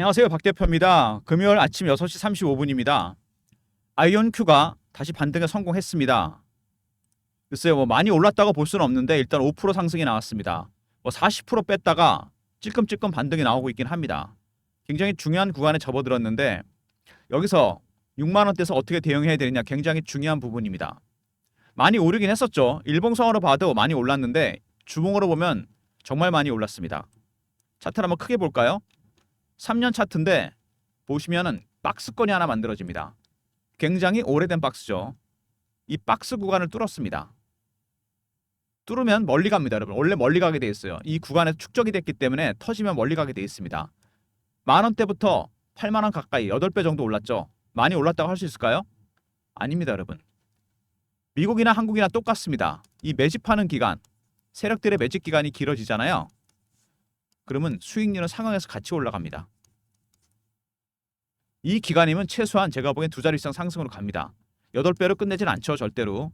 안녕하세요. 박 대표입니다. 금요일 아침 6시 35분입니다. 아이온큐가 다시 반등에 성공했습니다. 글쎄요, 많이 올랐다고 볼 수는 없는데 일단 5% 상승이 나왔습니다. 40% 뺐다가 찔끔찔끔 반등이 나오고 있긴 합니다. 굉장히 중요한 구간에 접어들었는데 여기서 6만 원대에서 어떻게 대응해야 되느냐 굉장히 중요한 부분입니다. 많이 오르긴 했었죠. 일봉성으로 봐도 많이 올랐는데 주봉으로 보면 정말 많이 올랐습니다. 차트를 한번 크게 볼까요? 3년 차트인데 보시면은 박스권이 하나 만들어집니다. 굉장히 오래된 박스죠. 이 박스 구간을 뚫었습니다. 뚫으면 멀리 갑니다, 여러분. 원래 멀리 가게 돼 있어요. 이 구간에 축적이 됐기 때문에 터지면 멀리 가게 돼 있습니다. 만 원대부터 8만 원 가까이 8배 정도 올랐죠. 많이 올랐다고 할 수 있을까요? 아닙니다, 여러분. 미국이나 한국이나 똑같습니다. 이 매집하는 기간, 세력들의 매집 기간이 길어지잖아요. 그러면 수익률은 상황에서 같이 올라갑니다. 이 기간이면 최소한 제가 보기엔 2자리 이상 상승으로 갑니다. 8배로 끝내진 않죠, 절대로.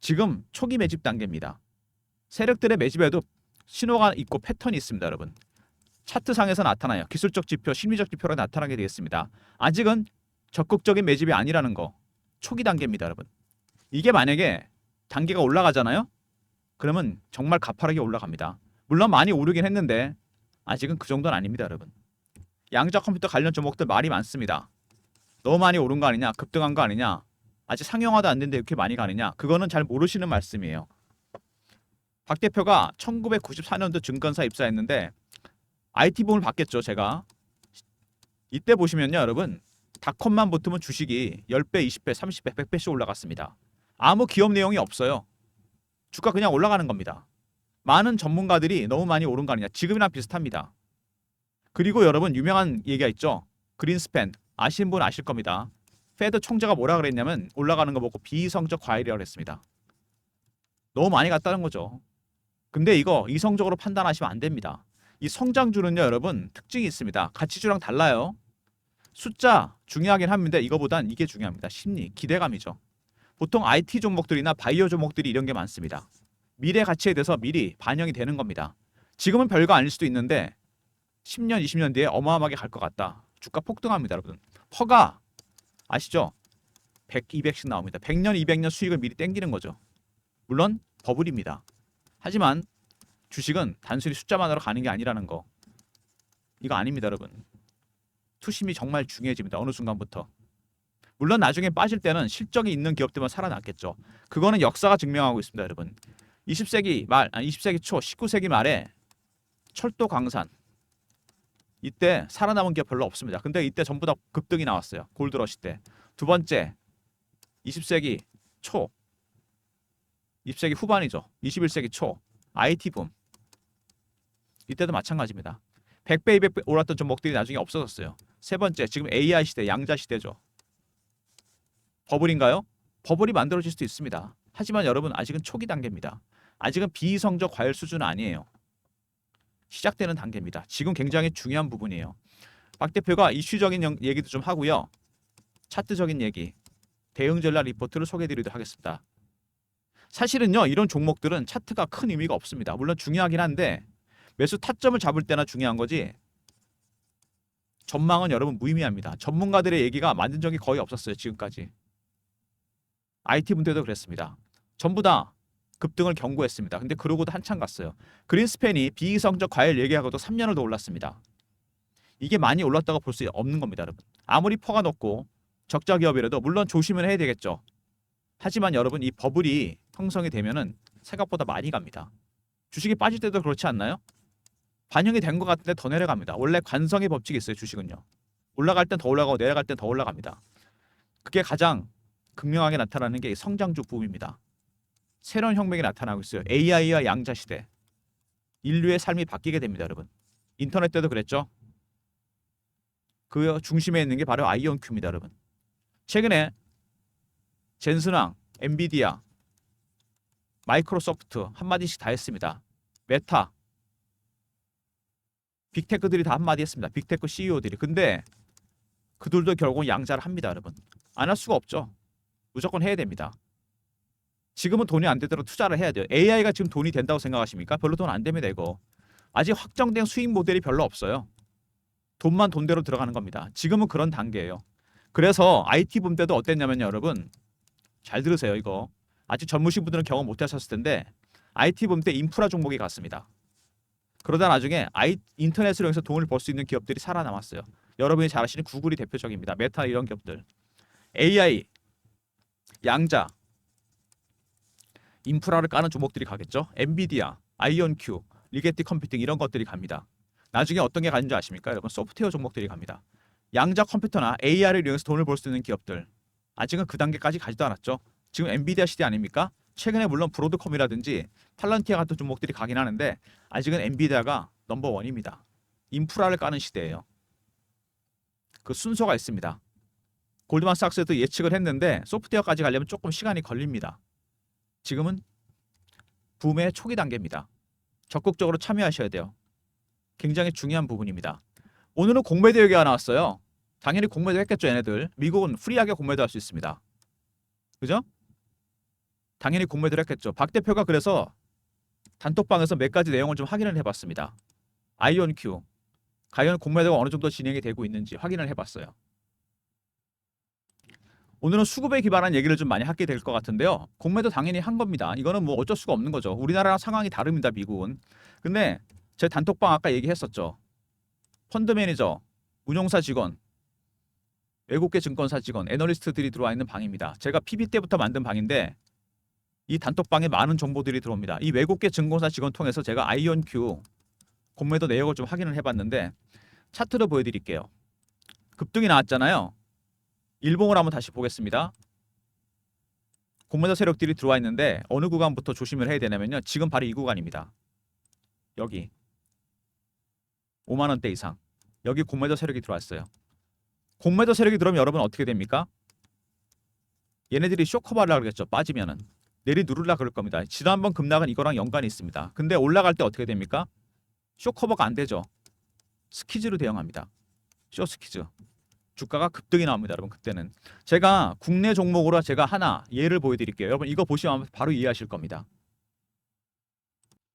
지금 초기 매집 단계입니다. 세력들의 매집에도 신호가 있고 패턴이 있습니다, 여러분. 차트상에서 나타나요. 기술적 지표, 심리적 지표로 나타나게 되었습니다. 아직은 적극적인 매집이 아니라는 거. 초기 단계입니다, 여러분. 이게 만약에 단계가 올라가잖아요? 그러면 정말 가파르게 올라갑니다. 물론 많이 오르긴 했는데 아직은 그 정도는 아닙니다, 여러분. 양자 컴퓨터 관련 종목들 말이 많습니다. 너무 많이 오른 거 아니냐? 급등한 거 아니냐? 아직 상용화도 안 됐는데 이렇게 많이 가느냐? 그거는 잘 모르시는 말씀이에요. 박 대표가 1994년도 증권사 입사했는데 IT 붐을 봤겠죠, 제가. 이때 보시면요, 여러분. 닷컴만 붙으면 주식이 10배, 20배, 30배, 100배씩 올라갔습니다. 아무 기업 내용이 없어요. 주가 그냥 올라가는 겁니다. 많은 전문가들이 너무 많이 오른 거 아니냐? 지금이랑 비슷합니다. 그리고 여러분 유명한 얘기가 있죠. 그린스팬 아시는 분 아실 겁니다. 페드 총재가 뭐라 그랬냐면 올라가는 거 보고 비이성적 과열이라고 그랬습니다. 너무 많이 갔다는 거죠. 근데 이거 이성적으로 판단하시면 안 됩니다. 이 성장주는요, 여러분 특징이 있습니다. 가치주랑 달라요. 숫자 중요하긴 합니다. 이거보단 이게 중요합니다. 심리, 기대감이죠. 보통 IT 종목들이나 바이오 종목들이 이런 게 많습니다. 미래 가치에 대해서 미리 반영이 되는 겁니다. 지금은 별거 아닐 수도 있는데 10년, 20년 뒤에 어마어마하게 갈 것 같다. 주가 폭등합니다, 여러분. 퍼가 아시죠? 100, 200씩 나옵니다. 100년, 200년 수익을 미리 땡기는 거죠. 물론 버블입니다. 하지만 주식은 단순히 숫자만으로 가는 게 아니라는 거. 이거 아닙니다, 여러분. 투심이 정말 중요해집니다. 어느 순간부터. 물론 나중에 빠질 때는 실적이 있는 기업들만 살아났겠죠. 그거는 역사가 증명하고 있습니다, 여러분. 20세기 말, 20세기 초, 19세기 말에 철도 광산 이때 살아남은 기업 별로 없습니다. 근데 이때 전부 다 급등이 나왔어요. 골드러시 때. 두 번째 20세기 초 20세기 후반이죠. 21세기 초 IT 붐. 이때도 마찬가지입니다. 100배 200배 올랐던 종목들이 나중에 없어졌어요. 세 번째 지금 AI 시대 양자 시대죠. 버블인가요? 버블이 만들어질 수도 있습니다. 하지만 여러분 아직은 초기 단계입니다. 아직은 비이성적 과열 수준은 아니에요. 시작되는 단계입니다. 지금 굉장히 중요한 부분이에요. 박 대표가 이슈적인 얘기도 좀 하고요. 차트적인 얘기, 대응 전략 리포트를 소개해드리도록 하겠습니다. 사실은요, 이런 종목들은 차트가 큰 의미가 없습니다. 물론 중요하긴 한데 매수 타점을 잡을 때나 중요한 거지 전망은 여러분 무의미합니다. 전문가들의 얘기가 맞는 적이 거의 없었어요. 지금까지. IT 분들도 그랬습니다. 전부 다 급등을 경고했습니다. 근데 그러고도 한참 갔어요. 그린스팬이 비이성적 과열 얘기하고도 3년을 더 올랐습니다. 이게 많이 올랐다고 볼 수 없는 겁니다, 여러분. 아무리 퍼가 높고 적자 기업이라도 물론 조심을 해야 되겠죠. 하지만 여러분 이 버블이 형성이 되면은 생각보다 많이 갑니다. 주식이 빠질 때도 그렇지 않나요? 반영이 된 것 같은데 더 내려갑니다. 원래 관성의 법칙이 있어요, 주식은요. 올라갈 땐 더 올라가고 내려갈 땐 더 올라갑니다. 그게 가장 극명하게 나타나는 게 성장주 붐입니다. 새로운 혁명이 나타나고 있어요. AI와 양자 시대. 인류의 삶이 바뀌게 됩니다, 여러분. 인터넷 때도 그랬죠. 그 중심에 있는 게 바로 아이온큐입니다, 여러분. 최근에 젠슨왕, 엔비디아, 마이크로소프트 한마디씩 다 했습니다. 메타, 빅테크들이 다 한마디 했습니다. 빅테크 CEO들이. 근데 그들도 결국은 양자를 합니다, 여러분. 안 할 수가 없죠. 무조건 해야 됩니다. 지금은 돈이 안 되도록 투자를 해야 돼요. AI가 지금 돈이 된다고 생각하십니까? 별로 돈 안 됩니다, 이거. 아직 확정된 수익 모델이 별로 없어요. 돈만 돈대로 들어가는 겁니다. 지금은 그런 단계예요. 그래서 IT 붐 때도 어땠냐면요, 여러분. 잘 들으세요, 이거. 아직 젊으신 분들은 경험 못 하셨을 텐데 IT 붐 때 인프라 종목이 갔습니다. 그러다 나중에 인터넷으로 해서 돈을 벌 수 있는 기업들이 살아남았어요. 여러분이 잘 아시는 구글이 대표적입니다. 메타 이런 기업들. AI, 양자, 인프라를 까는 종목들이 가겠죠. 엔비디아, 아이온큐, 리게티 컴퓨팅 이런 것들이 갑니다. 나중에 어떤 게 가는 줄 아십니까? 여러분 소프트웨어 종목들이 갑니다. 양자 컴퓨터나 AI를 이용해서 돈을 벌 수 있는 기업들. 아직은 그 단계까지 가지도 않았죠. 지금 엔비디아 시대 아닙니까? 최근에 물론 브로드컴이라든지 팔런티아 같은 종목들이 가긴 하는데 아직은 엔비디아가 넘버원입니다. 인프라를 까는 시대예요. 그 순서가 있습니다. 골드만삭스도 예측을 했는데 소프트웨어까지 가려면 조금 시간이 걸립니다. 지금은 붐의 초기 단계입니다. 적극적으로 참여하셔야 돼요. 굉장히 중요한 부분입니다. 오늘은 공매도 얘기가 나왔어요. 당연히 공매도 했겠죠, 얘네들. 미국은 프리하게 공매도 할 수 있습니다. 그죠? 당연히 공매도를 했겠죠. 박 대표가 그래서 단톡방에서 몇 가지 내용을 좀 확인을 해봤습니다. 아이온큐 과연 공매도가 어느 정도 진행이 되고 있는지 확인을 해봤어요. 오늘은 수급에 기반한 얘기를 좀 많이 하게 될 것 같은데요. 공매도 당연히 한 겁니다. 이거는 뭐 어쩔 수가 없는 거죠. 우리나라랑 상황이 다릅니다, 미국은. 근데 제 단톡방 아까 얘기했었죠. 펀드 매니저, 운용사 직원, 외국계 증권사 직원, 애널리스트들이 들어와 있는 방입니다. 제가 PB 때부터 만든 방인데 이 단톡방에 많은 정보들이 들어옵니다. 이 외국계 증권사 직원 통해서 제가 아이온큐 공매도 내역을 좀 확인을 해봤는데 차트로 보여드릴게요. 급등이 나왔잖아요. 일봉을 한번 다시 보겠습니다. 공매도 세력들이 들어와 있는데 어느 구간부터 조심을 해야 되냐면요. 지금 바로 이 구간입니다. 여기 5만 원대 이상. 여기 공매도 세력이 들어왔어요. 공매도 세력이 들어오면 여러분 어떻게 됩니까? 얘네들이 쇼커버를 하겠죠. 빠지면은. 내리 누르려 그럴 겁니다. 지난번 급락은 이거랑 연관이 있습니다. 근데 올라갈 때 어떻게 됩니까? 쇼커버가 안 되죠. 스키즈로 대응합니다. 쇼스키즈. 주가가 급등이 나옵니다. 여러분 그때는. 제가 국내 종목으로 제가 하나 예를 보여드릴게요. 여러분 이거 보시면 바로 이해하실 겁니다.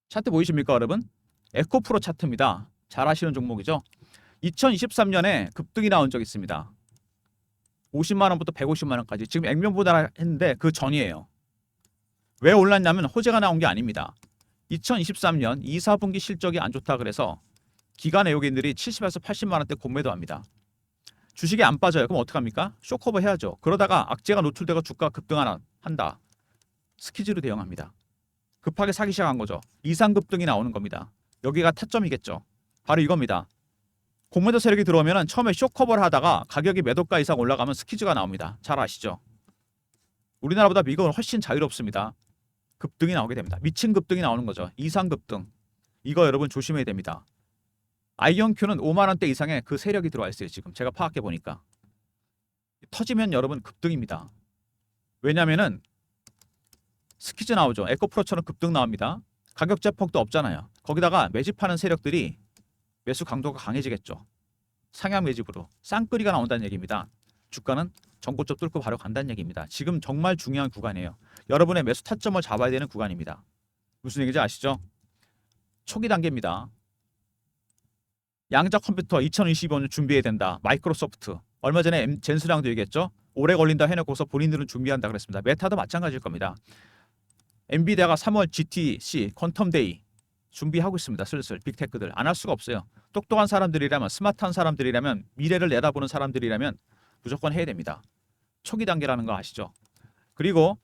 차트 보이십니까 여러분? 에코프로 차트입니다. 잘 아시는 종목이죠. 2023년에 급등이 나온 적이 있습니다. 50만 원부터 150만 원까지. 지금 액면보다 했는데 그 전이에요. 왜 올랐냐면 호재가 나온 게 아닙니다. 2023년 2, 4분기 실적이 안 좋다 그래서 기관 외국인들이 70에서 80만 원대 공매도합니다. 주식이 안 빠져요. 그럼 어떡합니까? 쇼커버 해야죠. 그러다가 악재가 노출되고 주가가 급등한다. 스키즈로 대응합니다. 급하게 사기 시작한 거죠. 이상 급등이 나오는 겁니다. 여기가 타점이겠죠. 바로 이겁니다. 공매도 세력이 들어오면 처음에 쇼커버를 하다가 가격이 매도가 이상 올라가면 스키즈가 나옵니다. 잘 아시죠? 우리나라보다 미국은 훨씬 자유롭습니다. 급등이 나오게 됩니다. 미친 급등이 나오는 거죠. 이상 급등. 이거 여러분 조심해야 됩니다. 아이온큐는 5만 원대 이상의 그 세력이 들어와 있어요. 지금 제가 파악해 보니까. 터지면 여러분 급등입니다. 왜냐면은 스키즈 나오죠. 에코프로처럼 급등 나옵니다. 가격 제폭도 없잖아요. 거기다가 매집하는 세력들이 매수 강도가 강해지겠죠. 상향 매집으로 쌍끌이가 나온다는 얘기입니다. 주가는 전고점 뚫고 바로 간다는 얘기입니다. 지금 정말 중요한 구간이에요. 여러분의 매수 타점을 잡아야 되는 구간입니다. 무슨 얘기인지 아시죠? 초기 단계입니다. 양자 컴퓨터 2025년 준비해야 된다. 마이크로소프트. 얼마 전에 젠스랑도 얘기했죠. 오래 걸린다 해놓고서 본인들은 준비한다 그랬습니다. 메타도 마찬가지일 겁니다. 엔비디아가 3월 GTC 퀀텀데이 준비하고 있습니다. 슬슬 빅테크들. 안 할 수가 없어요. 똑똑한 사람들이라면 스마트한 사람들이라면 미래를 내다보는 사람들이라면 무조건 해야 됩니다. 초기 단계라는 거 아시죠? 그리고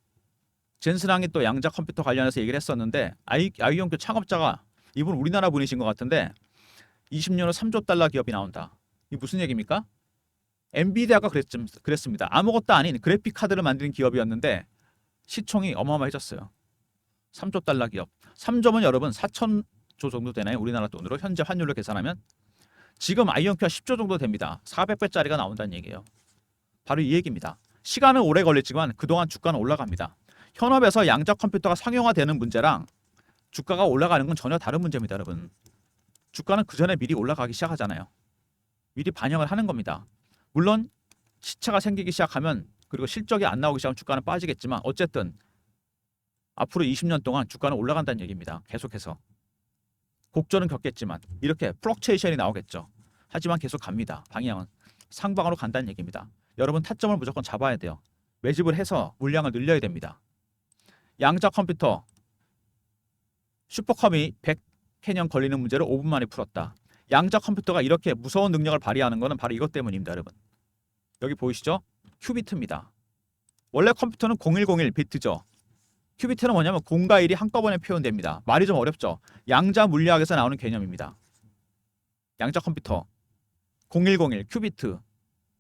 젠스랑이 또 양자 컴퓨터 관련해서 얘기를 했었는데 아이온큐 창업자가 이분 우리나라 분이신 것 같은데 20년 후 3조 달러 기업이 나온다. 이게 무슨 얘기입니까? 엔비디아가 그랬습니다. 아무것도 아닌 그래픽 카드를 만드는 기업이었는데 시총이 어마어마해졌어요. 3조 달러 기업. 3조면 여러분 4천조 정도 되나요? 우리나라 돈으로 현재 환율로 계산하면 지금 아이온큐가 10조 정도 됩니다. 400배짜리가 나온다는 얘기예요. 바로 이 얘기입니다. 시간은 오래 걸렸지만 그동안 주가는 올라갑니다. 현업에서 양자 컴퓨터가 상용화되는 문제랑 주가가 올라가는 건 전혀 다른 문제입니다. 여러분. 주가는 그 전에 미리 올라가기 시작하잖아요. 미리 반영을 하는 겁니다. 물론 시차가 생기기 시작하면 그리고 실적이 안 나오기 시작하면 주가는 빠지겠지만 어쨌든 앞으로 20년 동안 주가는 올라간다는 얘기입니다. 계속해서. 곡절은 겪겠지만 이렇게 플럭체이션이 나오겠죠. 하지만 계속 갑니다. 방향은 상방으로 간다는 얘기입니다. 여러분 타점을 무조건 잡아야 돼요. 매집을 해서 물량을 늘려야 됩니다. 양자 컴퓨터 슈퍼컴이 100캐년 걸리는 문제를 5분 만에 풀었다. 양자 컴퓨터가 이렇게 무서운 능력을 발휘하는 것은 바로 이것 때문입니다. 여러분 여기 보이시죠? 큐비트입니다. 원래 컴퓨터는 0101 비트죠. 큐비트는 뭐냐면 0과 1이 한꺼번에 표현됩니다. 말이 좀 어렵죠. 양자 물리학에서 나오는 개념입니다. 양자 컴퓨터 0101 큐비트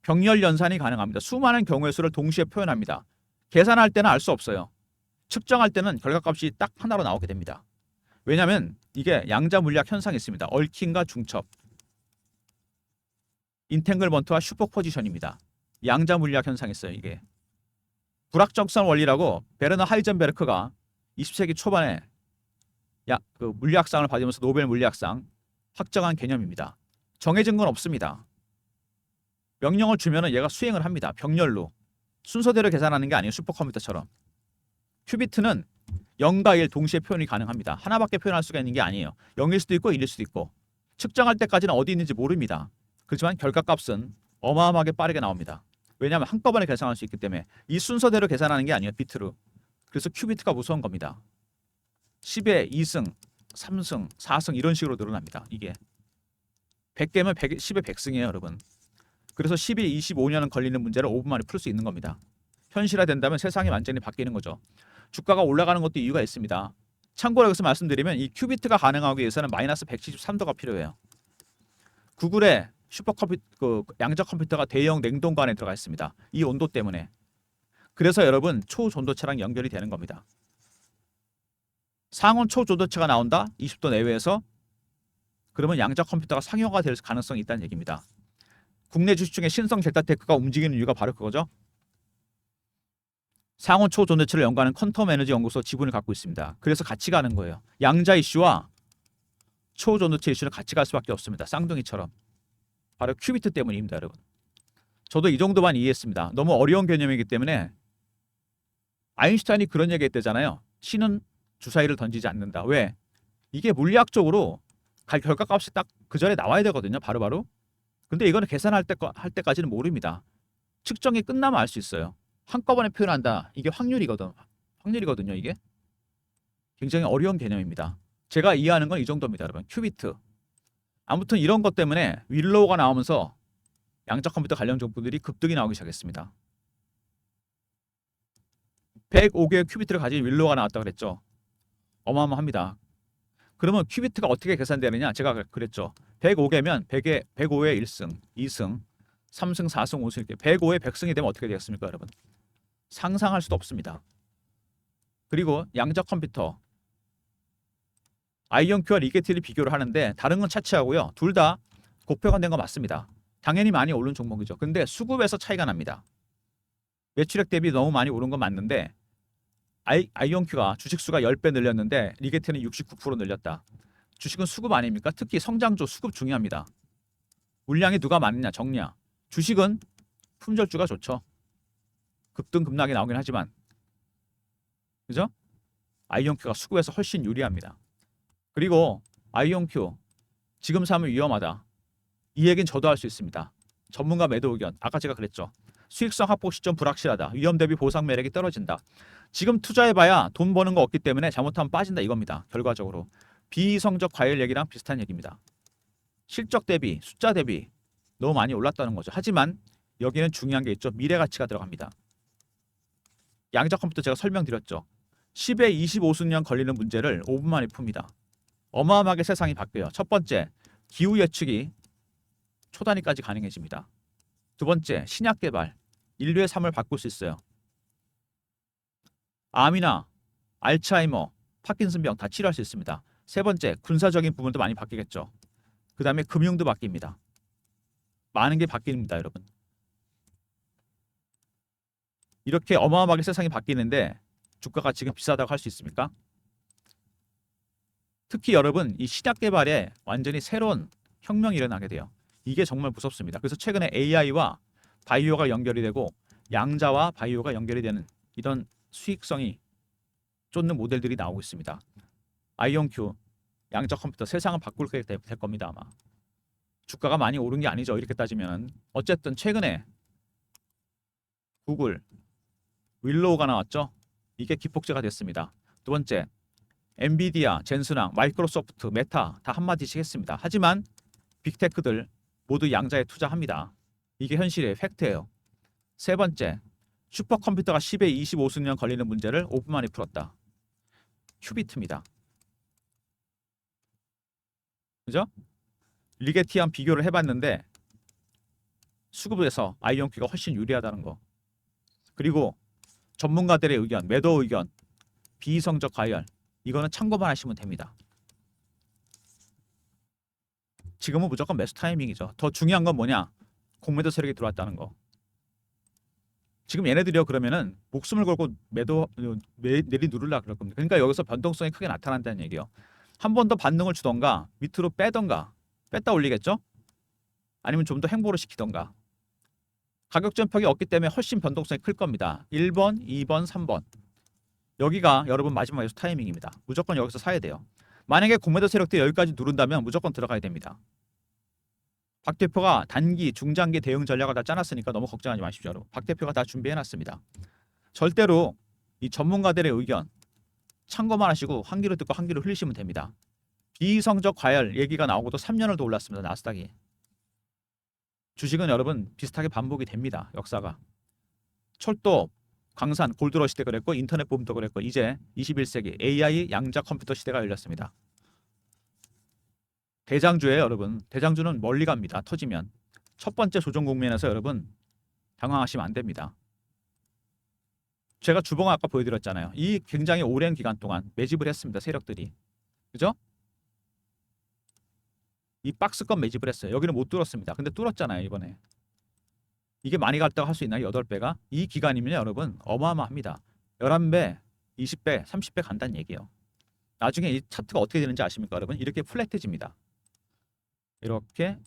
병렬 연산이 가능합니다. 수많은 경우의 수를 동시에 표현합니다. 계산할 때는 알 수 없어요. 측정할 때는 결과값이 딱 하나로 나오게 됩니다. 왜냐하면 이게 양자 물리학 현상이 있습니다. 얽힘과 중첩, 인탱글먼트와 슈퍼포지션입니다. 양자 물리학 현상이 있어요. 이게 불확정성 원리라고 베르너 하이젠베르크가 20세기 초반에 그 물리학상을 받으면서 노벨 물리학상 확정한 개념입니다. 정해진 건 없습니다. 명령을 주면은 얘가 수행을 합니다. 병렬로 순서대로 계산하는 게 아니에요. 슈퍼컴퓨터처럼. 큐비트는 0과 1 동시에 표현이 가능합니다. 하나밖에 표현할 수가 있는 게 아니에요. 0일 수도 있고 1일 수도 있고 측정할 때까지는 어디 있는지 모릅니다. 그렇지만 결과값은 어마어마하게 빠르게 나옵니다. 왜냐하면 한꺼번에 계산할 수 있기 때문에 이 순서대로 계산하는 게 아니에요. 비트로. 그래서 큐비트가 무서운 겁니다. 10에 2승, 3승, 4승 이런 식으로 늘어납니다. 이게 100개면 10에 100승이에요. 여러분. 그래서 10일, 25년은 걸리는 문제를 5분 만에 풀 수 있는 겁니다. 현실화된다면 세상이 완전히 바뀌는 거죠. 주가가 올라가는 것도 이유가 있습니다. 참고로 여기서 말씀드리면 이 큐비트가 가능하기 위해서는 마이너스 173도가 필요해요. 구글의 양자 컴퓨터가 대형 냉동관에 들어가 있습니다. 이 온도 때문에. 그래서 여러분 초전도체랑 연결이 되는 겁니다. 상온 초전도체가 나온다? 20도 내외에서? 그러면 양자 컴퓨터가 상용화가 될 가능성이 있다는 얘기입니다. 국내 주식 중에 신성 델타테크가 움직이는 이유가 바로 그거죠. 상온 초전도체를 연구하는 퀀텀 에너지 연구소 지분을 갖고 있습니다. 그래서 같이 가는 거예요. 양자 이슈와 초전도체 이슈는 같이 갈 수밖에 없습니다. 쌍둥이처럼. 바로 큐비트 때문입니다. 여러분. 저도 이 정도만 이해했습니다. 너무 어려운 개념이기 때문에 아인슈타인이 그런 얘기 했대잖아요. 신은 주사위를 던지지 않는다. 왜? 이게 물리학적으로 결과값이 딱 그 전에 나와야 되거든요. 바로바로. 근데 이거는 계산할 때까지는 모릅니다. 측정이 끝나면 알 수 있어요. 한꺼번에 표현한다. 이게 확률이거든요. 이게. 굉장히 어려운 개념입니다. 제가 이해하는 건 이 정도입니다. 여러분. 큐비트. 아무튼 이런 것 때문에 윌로우가 나오면서 양자 컴퓨터 관련 정보들이 급등이 나오기 시작했습니다. 105개의 큐비트를 가진 윌로우가 나왔다고 그랬죠. 어마어마합니다. 그러면 큐비트가 어떻게 계산되느냐? 제가 그랬죠. 105개면 105에 1승, 2승, 3승, 4승, 5승 이렇게 105에 100승이 되면 어떻게 되겠습니까, 여러분? 상상할 수도 없습니다. 그리고 양자 컴퓨터 아이언큐와 리게티를 비교를 하는데 다른 건 차치하고요. 둘 다 고평가된 거 맞습니다. 당연히 많이 오른 종목이죠. 근데 수급에서 차이가 납니다. 매출액 대비 너무 많이 오른 건 맞는데 아이언큐가 주식수가 10배 늘렸는데 리게티는 69% 늘렸다. 주식은 수급 아닙니까? 특히 성장주 수급 중요합니다. 물량이 누가 많느냐 적냐. 주식은 품절주가 좋죠. 급등급락이 나오긴 하지만 그죠? 아이언큐가 수급에서 훨씬 유리합니다. 그리고 아이언큐 지금 사면 위험하다. 이 얘기는 저도 할 수 있습니다. 전문가 매도 의견 아까 제가 그랬죠. 수익성 확보 시점 불확실하다. 위험 대비 보상 매력이 떨어진다. 지금 투자해봐야 돈 버는 거 없기 때문에 잘못하면 빠진다 이겁니다. 결과적으로 비이성적 과열 얘기랑 비슷한 얘기입니다. 실적 대비 숫자 대비 너무 많이 올랐다는 거죠. 하지만 여기는 중요한 게 있죠. 미래 가치가 들어갑니다. 양자 컴퓨터 제가 설명드렸죠. 10에 25승년 걸리는 문제를 5분 만에 풉니다. 어마어마하게 세상이 바뀌어요. 첫 번째, 기후 예측이 초단위까지 가능해집니다. 두 번째, 신약 개발, 인류의 삶을 바꿀 수 있어요. 암이나 알츠하이머, 파킨슨병 다 치료할 수 있습니다. 세 번째, 군사적인 부분도 많이 바뀌겠죠. 그 다음에 금융도 바뀝니다. 많은 게 바뀝니다, 여러분. 이렇게 어마어마하게 세상이 바뀌는데 주가가 지금 비싸다고 할 수 있습니까? 특히 여러분 이 신약 개발에 완전히 새로운 혁명이 일어나게 돼요. 이게 정말 무섭습니다. 그래서 최근에 AI와 바이오가 연결이 되고 양자와 바이오가 연결이 되는 이런 수익성이 쫓는 모델들이 나오고 있습니다. 아이온큐, 양자 컴퓨터 세상을 바꿀 게 될 겁니다. 아마. 주가가 많이 오른 게 아니죠. 이렇게 따지면. 어쨌든 최근에 구글, 윌로우가 나왔죠. 이게 기폭제가 됐습니다. 두 번째, 엔비디아, 젠슨왕, 마이크로소프트, 메타 다 한마디씩 했습니다. 하지만 빅테크들 모두 양자에 투자합니다. 이게 현실의 팩트예요. 세 번째, 슈퍼컴퓨터가 10에 25수년 걸리는 문제를 5분 만에 풀었다. 큐비트입니다. 그죠? 리게티랑 비교를 해봤는데 수급에서 아이온큐가 훨씬 유리하다는 거. 그리고 전문가들의 의견, 매도 의견, 비이성적 가열 이거는 참고만 하시면 됩니다. 지금은 무조건 매수 타이밍이죠. 더 중요한 건 뭐냐? 공매도 세력이 들어왔다는 거. 지금 얘네들이요 그러면은 목숨을 걸고 내리 누르려 그럴 겁니다. 그러니까 여기서 변동성이 크게 나타난다는 얘기예요. 한 번 더 반등을 주던가 밑으로 빼던가 뺐다 올리겠죠? 아니면 좀 더 행보를 시키던가. 가격 전폭이 없기 때문에 훨씬 변동성이 클 겁니다. 1번, 2번, 3번. 여기가 여러분 마지막 매수 타이밍입니다. 무조건 여기서 사야 돼요. 만약에 공매도 세력들이 여기까지 누른다면 무조건 들어가야 됩니다. 박 대표가 단기, 중장기 대응 전략을 다 짜놨으니까 너무 걱정하지 마십시오. 여러분. 박 대표가 다 준비해놨습니다. 절대로 이 전문가들의 의견 참고만 하시고 한 귀로 듣고 한 귀로 흘리시면 됩니다. 비이성적 과열 얘기가 나오고도 3년을 더 올랐습니다. 나스닥이. 주식은 여러분 비슷하게 반복이 됩니다. 역사가. 철도, 광산, 골드러시 때 그랬고 인터넷 붐도 그랬고 이제 21세기 AI 양자 컴퓨터 시대가 열렸습니다. 대장주에 여러분. 대장주는 멀리 갑니다. 터지면. 첫 번째 조정 국면에서 여러분 당황하시면 안 됩니다. 제가 주봉 아까 보여드렸잖아요. 이 굉장히 오랜 기간 동안 매집을 했습니다. 세력들이. 그죠? 이 박스권 매집을 했어요. 여기는 못 뚫었습니다. 근데 뚫었잖아요. 이번에. 이게 많이 갔다고 할 수 있나요? 8배가? 이 기간이면 여러분 어마어마합니다. 11배, 20배, 30배 간다는 얘기예요. 나중에 이 차트가 어떻게 되는지 아십니까? 여러분 이렇게 플랫해집니다. 이렇게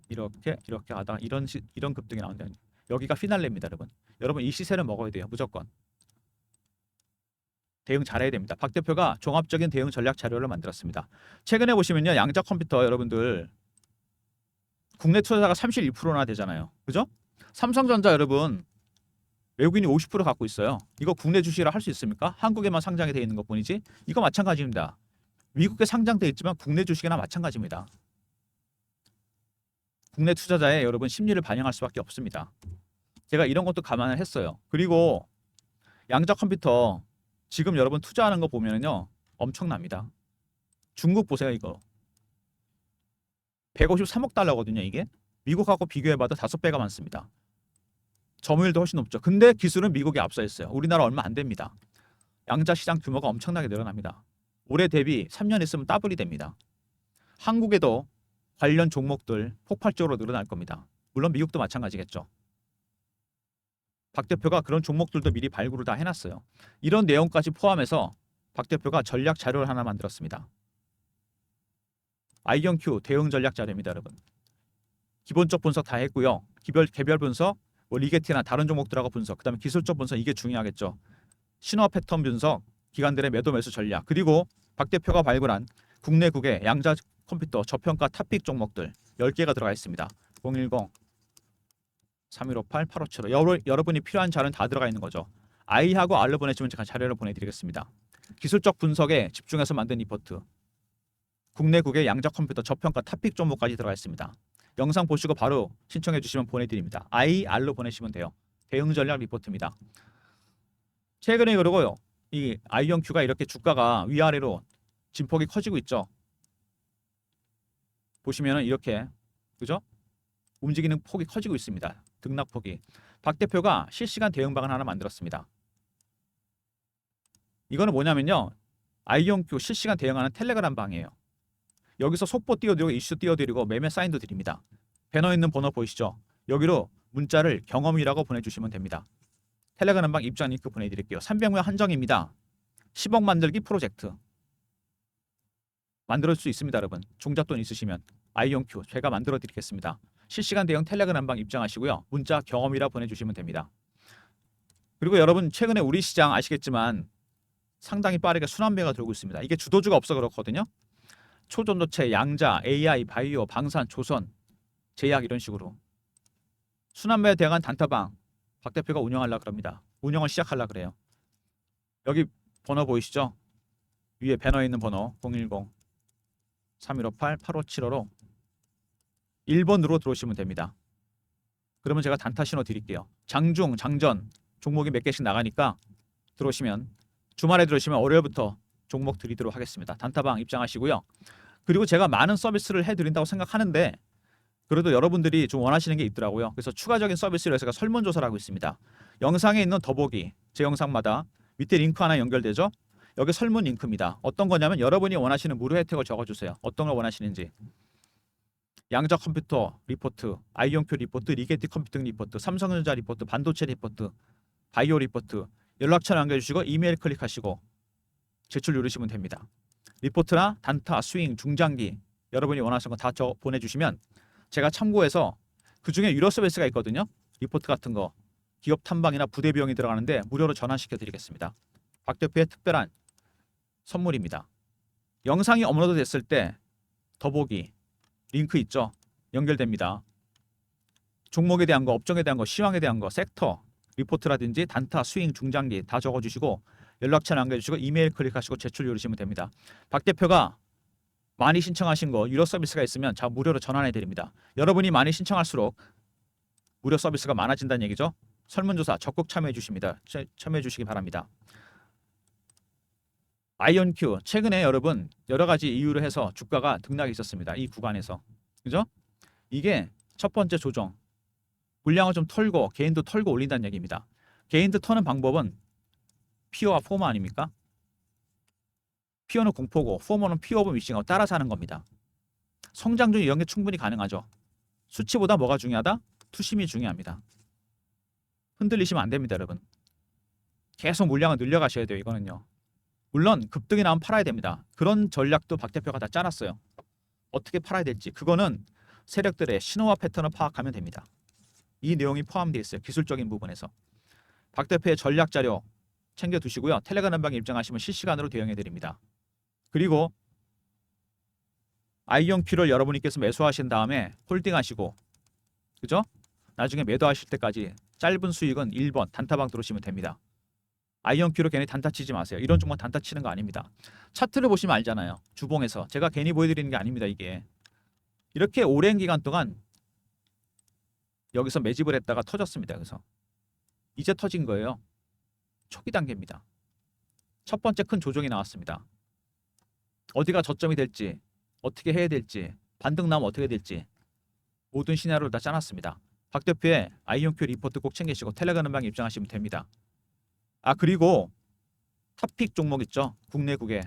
하다가 이런 급등이 나온다. 여기가 피날레입니다. 여러분 이 시세를 먹어야 돼요. 무조건. 대응 잘해야 됩니다. 박 대표가 종합적인 대응 전략 자료를 만들었습니다. 최근에 보시면요. 양자 컴퓨터 여러분들 국내 투자자가 31%나 되잖아요. 그죠? 삼성전자 여러분 외국인이 50% 갖고 있어요. 이거 국내 주식이라 할 수 있습니까? 한국에만 상장이 되어 있는 것뿐이지. 이거 마찬가지입니다. 미국에 상장되어 있지만 국내 주식이나 마찬가지입니다. 국내 투자자의 여러분 심리를 반영할 수밖에 없습니다. 제가 이런 것도 감안을 했어요. 그리고 양자 컴퓨터 지금 여러분 투자하는 거 보면은요 엄청납니다. 중국 보세요. 이거 153억 달러거든요. 이게 미국하고 비교해봐도 5배가 많습니다. 점유율도 훨씬 높죠. 근데 기술은 미국이 앞서 있어요. 우리나라 얼마 안 됩니다. 양자 시장 규모가 엄청나게 늘어납니다. 올해 대비 3년 있으면 더블이 됩니다. 한국에도 관련 종목들 폭발적으로 늘어날 겁니다. 물론 미국도 마찬가지겠죠. 박 대표가 그런 종목들도 미리 발굴을 다 해놨어요. 이런 내용까지 포함해서 박 대표가 전략 자료를 하나 만들었습니다. 아이견큐 대응 전략 자료입니다. 여러분. 기본적 분석 다 했고요. 개별 분석, 리게티나 다른 종목들하고 분석, 그 다음에 기술적 분석 이게 중요하겠죠. 신호 패턴 분석, 기관들의 매도 매수 전략, 그리고 박 대표가 발굴한 국내국의 양자 컴퓨터 저평가 탑픽 종목들 10개가 들어가 있습니다. 010 3158 8575 여러분이 필요한 자료는 다 들어가 있는 거죠. I하고 R로 보내시면 제가 자료를 보내드리겠습니다. 기술적 분석에 집중해서 만든 리포트, 국내국의 양자 컴퓨터 저평가 탑픽 종목까지 들어가 있습니다. 영상 보시고 바로 신청해 주시면 보내드립니다. I, R로 보내시면 돼요. 대응 전략 리포트입니다. 최근에 그러고요. 이 아이온큐가 이렇게 주가가 위아래로 진폭이 커지고 있죠. 보시면은 이렇게 그죠? 움직이는 폭이 커지고 있습니다. 등락폭이. 박 대표가 실시간 대응 방안 하나 만들었습니다. 이거는 뭐냐면요. 아이온큐 실시간 대응하는 텔레그램 방이에요. 여기서 속보 띄워드리고 이슈 띄워드리고 매매 사인도 드립니다. 배너 있는 번호 보이시죠? 여기로 문자를 경험이라고 보내주시면 됩니다. 텔레그램 방 입장 링크 보내드릴게요. 300명 한정입니다. 10억 만들기 프로젝트. 만들 수 있습니다. 여러분. 종잣돈 있으시면 아이온큐 제가 만들어 드리겠습니다. 실시간 대응 텔레그램 방 입장하시고요. 문자 경험이라 보내주시면 됩니다. 그리고 여러분 최근에 우리 시장 아시겠지만 상당히 빠르게 순환매가 돌고 있습니다. 이게 주도주가 없어 그렇거든요. 초전도체, 양자, AI, 바이오, 방산, 조선 제약 이런 식으로. 순환매에 대한 단타방 박 대표가 운영하려고 그럽니다. 운영을 시작하려고 그래요. 여기 번호 보이시죠? 위에 배너에 있는 번호 010-3158-8575로 1번으로 들어오시면 됩니다. 그러면 제가 단타 신호 드릴게요. 장중, 장전 종목이 몇 개씩 나가니까 들어오시면 주말에 들어오시면 월요일부터 종목 드리도록 하겠습니다. 단타방 입장하시고요. 그리고 제가 많은 서비스를 해드린다고 생각하는데 그래도 여러분들이 좀 원하시는 게 있더라고요. 그래서 추가적인 서비스를 해서 제가 설문조사를 하고 있습니다. 영상에 있는 더보기 제 영상마다 밑에 링크 하나 연결되죠? 여기 설문 링크입니다. 어떤 거냐면 여러분이 원하시는 무료 혜택을 적어주세요. 어떤 걸 원하시는지. 양자 컴퓨터 리포트, 아이온큐 리포트, 리게티 컴퓨팅 리포트, 삼성전자 리포트, 반도체 리포트, 바이오 리포트, 연락처 남겨주시고 이메일 클릭하시고 제출 누르시면 됩니다. 리포트나 단타, 스윙, 중장기 여러분이 원하시는 거 다 보내주시면 제가 참고해서 그 중에 유료 서비스가 있거든요. 리포트 같은 거 기업 탐방이나 부대 비용이 들어가는데 무료로 전환시켜 드리겠습니다. 박 대표의 특별한 선물입니다. 영상이 업로드 됐을 때 더보기 링크 있죠? 연결됩니다. 종목에 대한 거, 업종에 대한 거, 시황에 대한 거, 섹터, 리포트라든지 단타, 스윙, 중장기 다 적어주시고 연락처 남겨주시고 이메일 클릭하시고 제출 누르시면 됩니다. 박 대표가 많이 신청하신 거 유료 서비스가 있으면 자 무료로 전환해 드립니다. 여러분이 많이 신청할수록 무료 서비스가 많아진다는 얘기죠. 설문조사 적극 참여해 주십니다. 참여해 주시기 바랍니다. 아이온큐 최근에 여러분 여러 가지 이유로 해서 주가가 등락이 있었습니다. 이 구간에서 그죠? 이게 첫 번째 조정 물량을 좀 털고 개인도 털고 올린다는 얘기입니다. 개인도 터는 방법은 피어와 포머 아닙니까? 피어는 공포고 포머는 피어 오브 위싱하고 따라서 하는 겁니다. 성장 중 이런 게 충분히 가능하죠. 수치보다 뭐가 중요하다? 투심이 중요합니다. 흔들리시면 안 됩니다, 여러분. 계속 물량을 늘려가셔야 돼요. 이거는요. 물론 급등이 나오면 팔아야 됩니다. 그런 전략도 박 대표가 다 짜놨어요. 어떻게 팔아야 될지 그거는 세력들의 신호와 패턴을 파악하면 됩니다. 이 내용이 포함되어 있어요. 기술적인 부분에서. 박 대표의 전략 자료 챙겨두시고요. 텔레그램 방에 입장하시면 실시간으로 대응해 드립니다. 그리고 아이온큐를 여러분께서 매수하신 다음에 홀딩하시고 그죠? 나중에 매도하실 때까지 짧은 수익은 1번 단타방 들어오시면 됩니다. 아이온큐로 괜히 단타 치지 마세요. 이런 종목 단타 치는 거 아닙니다. 차트를 보시면 알잖아요. 주봉에서 제가 괜히 보여드리는 게 아닙니다. 이게 이렇게 오랜 기간 동안 여기서 매집을 했다가 터졌습니다. 그래서 이제 터진 거예요. 초기 단계입니다. 첫 번째 큰 조정이 나왔습니다. 어디가 저점이 될지 어떻게 해야 될지 반등 나면 어떻게 될지 모든 시나리오를 다 짜놨습니다. 박 대표의 아이온큐 리포트 꼭 챙기시고 텔레그램 방에 입장하시면 됩니다. 아 그리고 탑픽 종목 있죠. 국내국에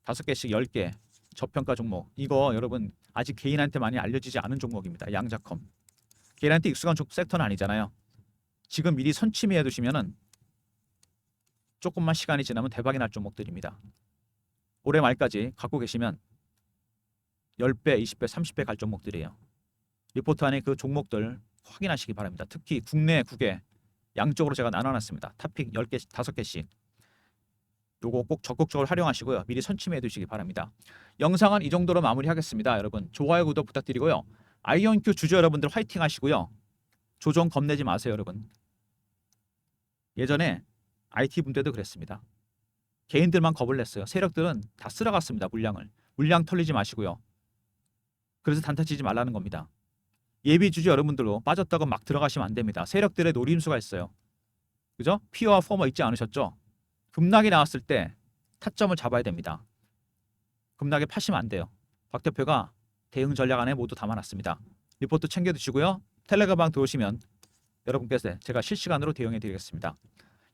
5개씩 10개 저평가 종목 이거 여러분 아직 개인한테 많이 알려지지 않은 종목입니다. 양자컴 개인한테 익숙한 섹터는 아니잖아요. 지금 미리 선취매해 두시면은 조금만 시간이 지나면 대박이 날 종목들입니다. 올해 말까지 갖고 계시면 10배, 20배, 30배 갈 종목들이에요. 리포트 안에 그 종목들 확인하시기 바랍니다. 특히 국내, 국외 양쪽으로 제가 나눠놨습니다. 탑픽 10개, 5개씩. 요거 꼭 적극적으로 활용하시고요. 미리 선취해 두시기 바랍니다. 영상은 이 정도로 마무리하겠습니다. 여러분 좋아요, 구독 부탁드리고요. 아이온큐 주주 여러분들 화이팅 하시고요. 조정 겁내지 마세요, 여러분. 예전에 IT 분들도 그랬습니다. 개인들만 겁을 냈어요. 세력들은 다 쓸어갔습니다. 물량을. 물량 털리지 마시고요. 그래서 단타 치지 말라는 겁니다. 예비 주주 여러분들로 빠졌다고 막 들어가시면 안 됩니다. 세력들의 노림수가 있어요. 그죠? 피어와 포머 잊지 않으셨죠? 급락이 나왔을 때 타점을 잡아야 됩니다. 급락에 파시면 안 돼요. 박 대표가 대응 전략 안에 모두 담아놨습니다. 리포트 챙겨두시고요. 텔레그램 들어오시면 여러분께서 제가 실시간으로 대응해 드리겠습니다.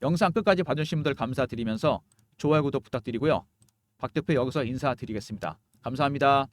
영상 끝까지 봐주신 분들 감사드리면서 좋아요, 구독 부탁드리고요. 박 대표 여기서 인사드리겠습니다. 감사합니다.